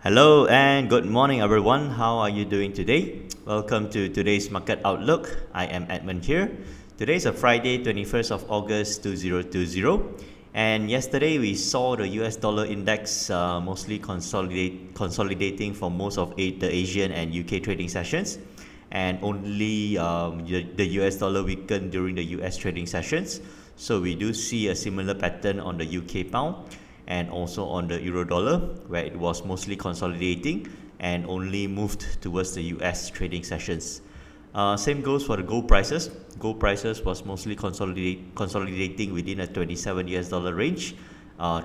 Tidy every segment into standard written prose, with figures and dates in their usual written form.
Hello and good morning, everyone. How are you doing today? Welcome to today's Market Outlook. I am Edmund here. Today is a Friday, 21st of August 2020. And yesterday we saw the US dollar index mostly consolidating for most of the Asian and UK trading sessions. And only the US dollar weakened during the US trading sessions. So we do see a similar pattern on the UK pound and also on the euro dollar, where it was mostly consolidating and only moved towards the US trading sessions. Same goes for the gold prices. Gold prices was mostly consolidating within a 27 US dollar range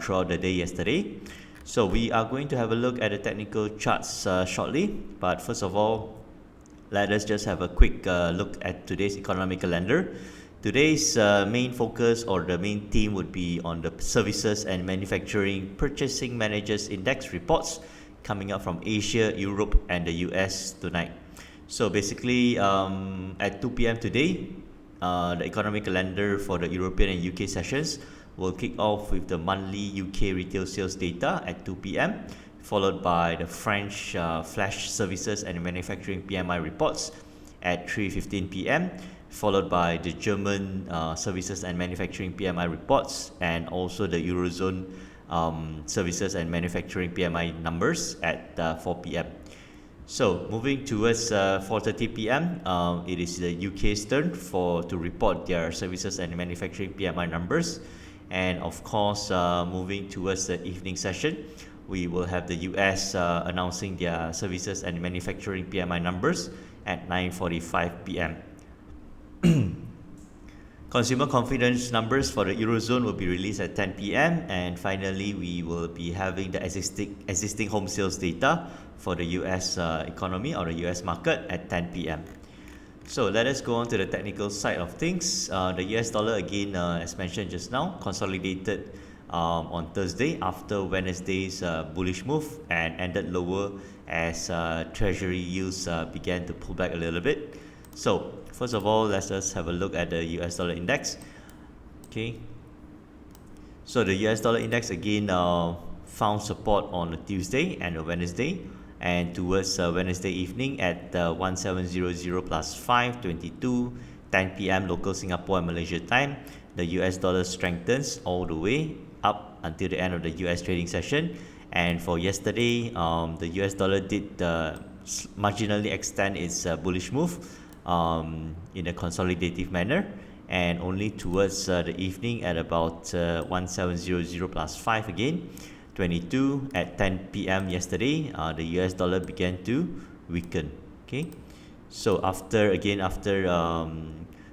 throughout the day yesterday. So we are going to have a look at the technical charts shortly, but first of all, let us just have a quick look at today's economic calendar. Today's main focus or the main theme would be on the services and manufacturing purchasing managers index reports coming up from Asia, Europe, and the US tonight. So basically, at 2 p.m. today, the economic calendar for the European and UK sessions will kick off with the monthly UK retail sales data at 2 p.m., followed by the French flash services and manufacturing PMI reports at 3:15 p.m., followed by the German services and manufacturing PMI reports, and also the Eurozone services and manufacturing PMI numbers at 4 p.m. So moving towards 4:30 p.m., it is the UK's turn to report their services and manufacturing PMI numbers, and of course, moving towards the evening session, we will have the US announcing their services and manufacturing PMI numbers at 9:45 p.m. Consumer confidence numbers for the Eurozone will be released at 10 p.m. And finally, we will be having the existing home sales data for the US economy or the US market at 10 p.m. So let us go on to the technical side of things. The US dollar, again, as mentioned just now, consolidated on Thursday after Wednesday's bullish move and ended lower as treasury yields began to pull back a little bit. So first of all, let's just have a look at the US dollar index. Okay, so the US dollar index again found support on a Tuesday and a Wednesday, and towards Wednesday evening at 1700 plus 5:22 10 p.m. local Singapore and Malaysia time, the US dollar strengthens all the way up until the end of the US trading session. And for yesterday, the US dollar did marginally extend its bullish move in a consolidative manner, and only towards the evening at about 1700 plus 5 again 22 at 10 p.m. yesterday, the US dollar began to weaken. Okay, so after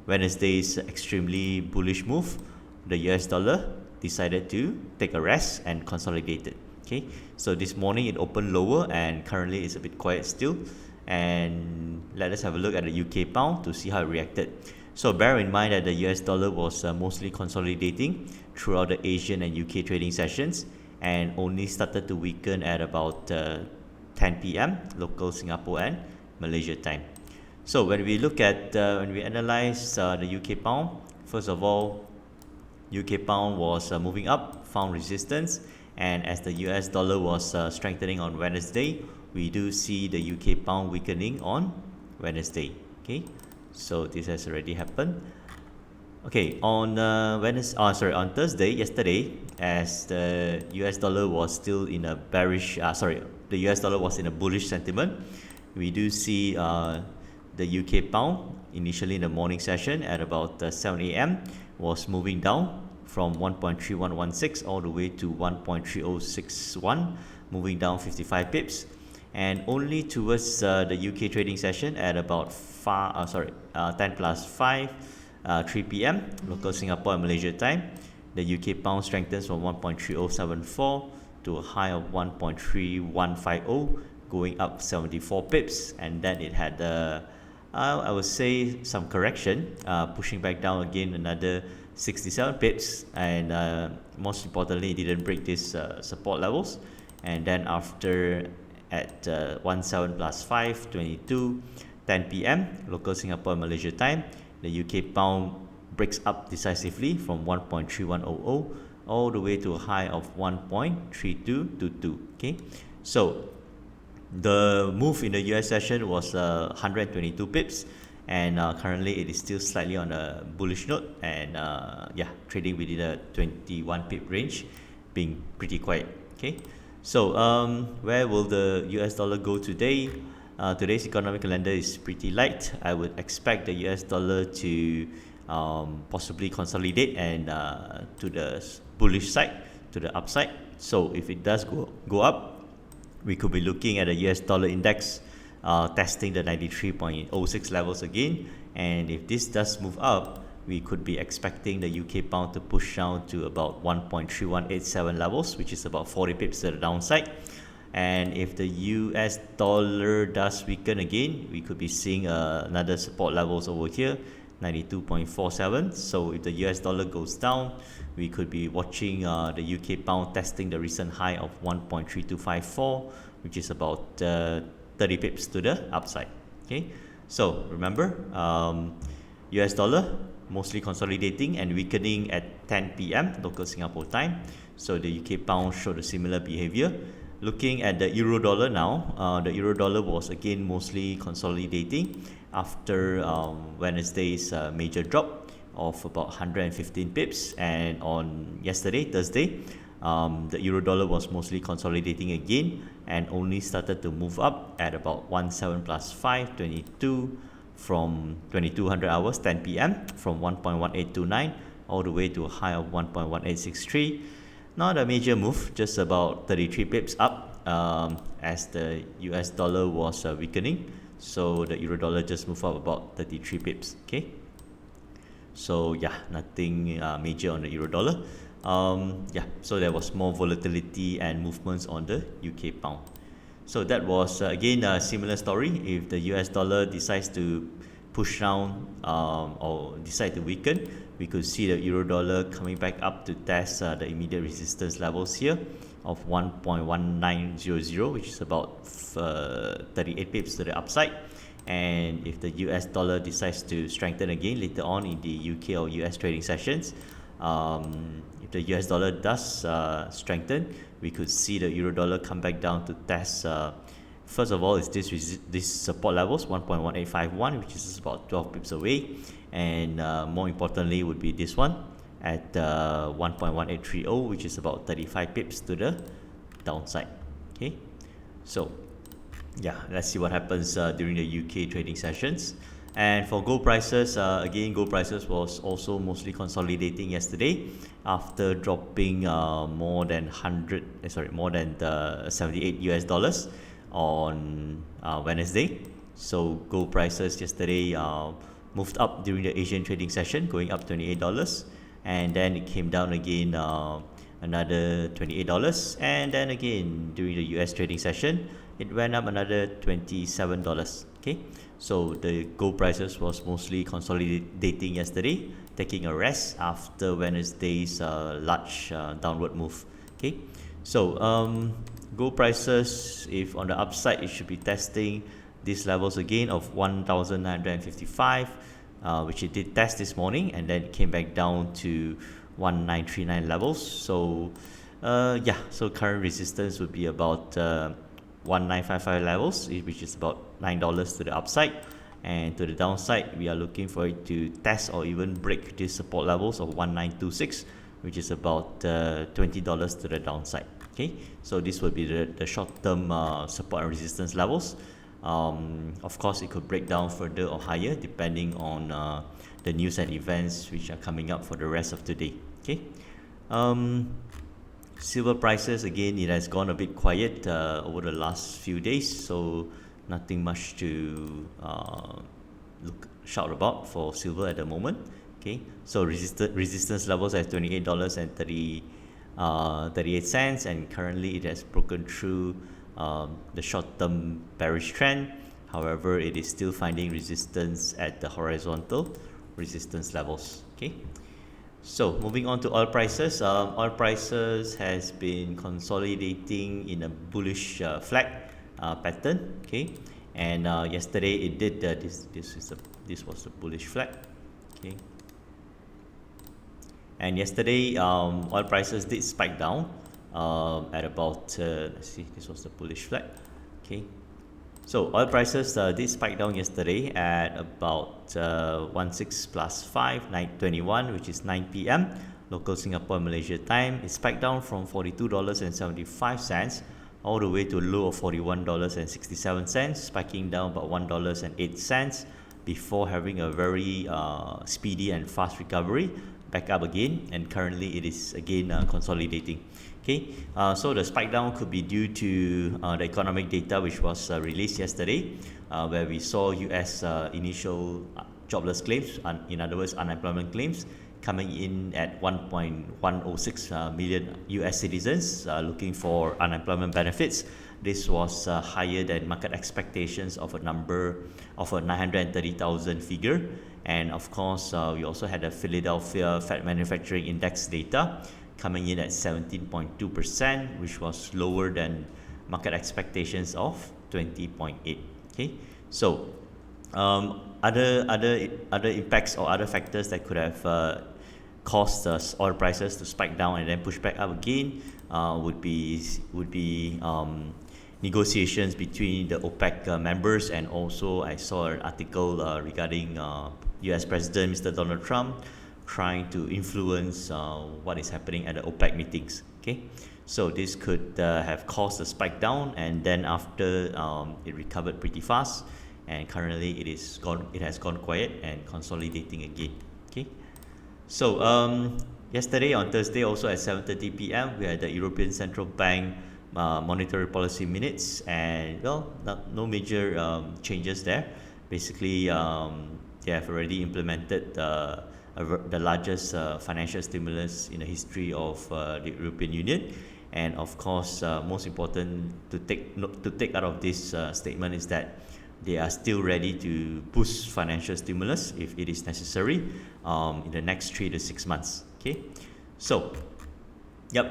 Wednesday's extremely bullish move, the US dollar decided to take a rest and consolidate it. Okay, so this morning it opened lower and currently it's a bit quiet still. And let us have a look at the UK pound to see how it reacted. So bear in mind that the US dollar was mostly consolidating throughout the Asian and UK trading sessions and only started to weaken at about 10 p.m. local Singapore and Malaysia time. So when we look at when we analyze the UK pound, first of all, UK pound was moving up, found resistance, and as the US dollar was strengthening on Wednesday, we do see the UK pound weakening on Wednesday. Okay, so this has already happened. Okay, on on Thursday, yesterday, as the US dollar was still in a the US dollar was in a bullish sentiment, we do see the UK pound initially in the morning session at about 7 a.m. was moving down from 1.3116 all the way to 1.3061, moving down 55 pips. And only towards the UK trading session at about 10 plus 5, 3 p.m. local Singapore and Malaysia time, the UK pound strengthens from 1.3074 to a high of 1.3150, going up 74 pips, and then it had I would say some correction, pushing back down again another 67 pips, and most importantly, it didn't break these support levels. And then after at 17 plus 5, 22, 10 p.m. local Singapore and Malaysia time, the UK pound breaks up decisively from 1.3100 all the way to a high of 1.3222. Okay, so The move in the US session was 122 pips, and currently it is still slightly on a bullish note, and yeah, trading within a 21 pip range, being pretty quiet. Okay, so where will the US dollar go today? Today's economic calendar is pretty light. I would expect the US dollar to possibly consolidate and to the bullish side, to the upside. So if it does go up, we could be looking at a US dollar index testing the 93.06 levels again. And if this does move up, we could be expecting the UK pound to push down to about 1.3187 levels, which is about 40 pips to the downside. And if the US dollar does weaken again, we could be seeing another support levels over here, 92.47. So if the US dollar goes down, we could be watching the UK pound testing the recent high of 1.3254, which is about 30 pips to the upside. Okay, so remember, US dollar mostly consolidating and weakening at 10 p.m. local Singapore time. So the UK pound showed a similar behavior. Looking at the euro dollar now, the euro dollar was again mostly consolidating after Wednesday's major drop of about 115 pips, and on yesterday, Thursday, the euro dollar was mostly consolidating again and only started to move up at about 17 plus 5, 22 from 2200 hours, 10 p.m. from 1.1829 all the way to a high of 1.1863. Not a major move, just about 33 pips up as the US dollar was weakening. So the euro dollar just moved up about 33 pips. Okay. So yeah, nothing major on the euro dollar. Yeah, so there was more volatility and movements on the UK pound. So that was again a similar story. If the US dollar decides to push down or decide to weaken, we could see the euro dollar coming back up to test the immediate resistance levels here of 1.1900, which is about 38 pips to the upside. And if the US dollar decides to strengthen again later on in the UK or US trading sessions, if the US dollar does strengthen, we could see the euro dollar come back down to test. First of all, is this support levels 1.1851, which is about 12 pips away, and more importantly would be this one at 1.1830, which is about 35 pips to the downside. Okay, so yeah, let's see what happens during the UK trading sessions. And for gold prices, again, gold prices was also mostly consolidating yesterday after dropping more than 78 US dollars on Wednesday. So gold prices yesterday moved up during the Asian trading session, going up $28, and then it came down again another $28, and then again during the US trading session it went up another $27. Okay, so the gold prices was mostly consolidating yesterday, taking a rest after Wednesday's large downward move. Okay, so gold prices, if on the upside, it should be testing these levels again of 1,955, which it did test this morning, and then it came back down to 1939 levels. So yeah, so current resistance would be about 1955 levels, which is about $9 to the upside, and to the downside we are looking for it to test or even break these support levels of 1926, which is about $20 to the downside. Okay, so this would be the short-term support and resistance levels. Of course, it could break down further or higher depending on the news and events which are coming up for the rest of today. Okay, silver prices, again, it has gone a bit quiet over the last few days, so nothing much to shout about for silver at the moment. Okay, so resistance levels at $28.38, and currently it has broken through the short-term bearish trend. However, it is still finding resistance at the horizontal resistance levels. Okay, so moving on to oil prices. Oil prices has been consolidating in a bullish flag pattern. Okay, and yesterday it did this was the bullish flag. Okay, and yesterday oil prices did spike down at about let's see, this was the bullish flag. Okay. So oil prices did spike down yesterday at about 16 plus 5, 9:21, which is 9 p.m. local Singapore and Malaysia time. It spiked down from $42.75 all the way to a low of $41.67, spiking down about $1.08 before having a very speedy and fast recovery back up again, and currently it is again consolidating. Okay, so the spike down could be due to the economic data which was released yesterday, where we saw US initial jobless claims, in other words unemployment claims, coming in at 1.106 million US citizens looking for unemployment benefits. This was higher than market expectations of a number of a 930,000 figure. And of course, we also had the Philadelphia Fed Manufacturing Index data coming in at 17.2%, which was lower than market expectations of 20.8. Okay, so other impacts or other factors that could have caused oil prices to spike down and then push back up again would be negotiations between the OPEC members, and also I saw an article regarding US President Mr. Donald Trump trying to influence what is happening at the OPEC meetings. Okay, so this could have caused a spike down, and then after it recovered pretty fast, and currently it has gone quiet and consolidating again. Okay, so yesterday on Thursday also at 7:30 p.m. we had the European Central Bank monetary policy minutes, and well, no major changes there. Basically, they have already implemented the largest financial stimulus in the history of the European Union. And of course, most important to take out of this statement is that they are still ready to boost financial stimulus if it is necessary in the next 3 to 6 months. Okay, so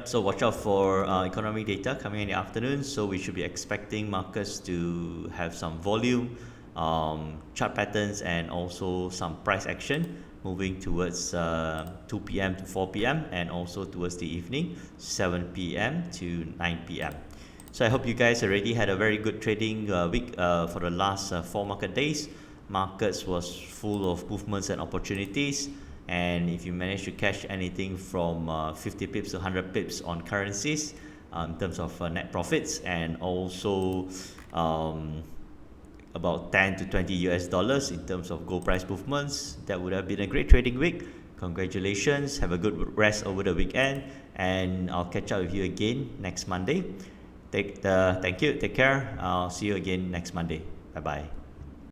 so watch out for economic data coming in the afternoon. So we should be expecting markets to have some volume, chart patterns, and also some price action moving towards 2 p.m. to 4 p.m. and also towards the evening 7 p.m. to 9 p.m. So I hope you guys already had a very good trading week for the last 4 market days. Markets was full of movements and opportunities, and if you manage to catch anything from 50 pips to 100 pips on currencies in terms of net profits, and also about 10 to 20 US dollars in terms of gold price movements, that would have been a great trading week. Congratulations, have a good rest over the weekend, and I'll catch up with you again next Monday. Thank you, take care. I'll see you again next Monday. Bye bye.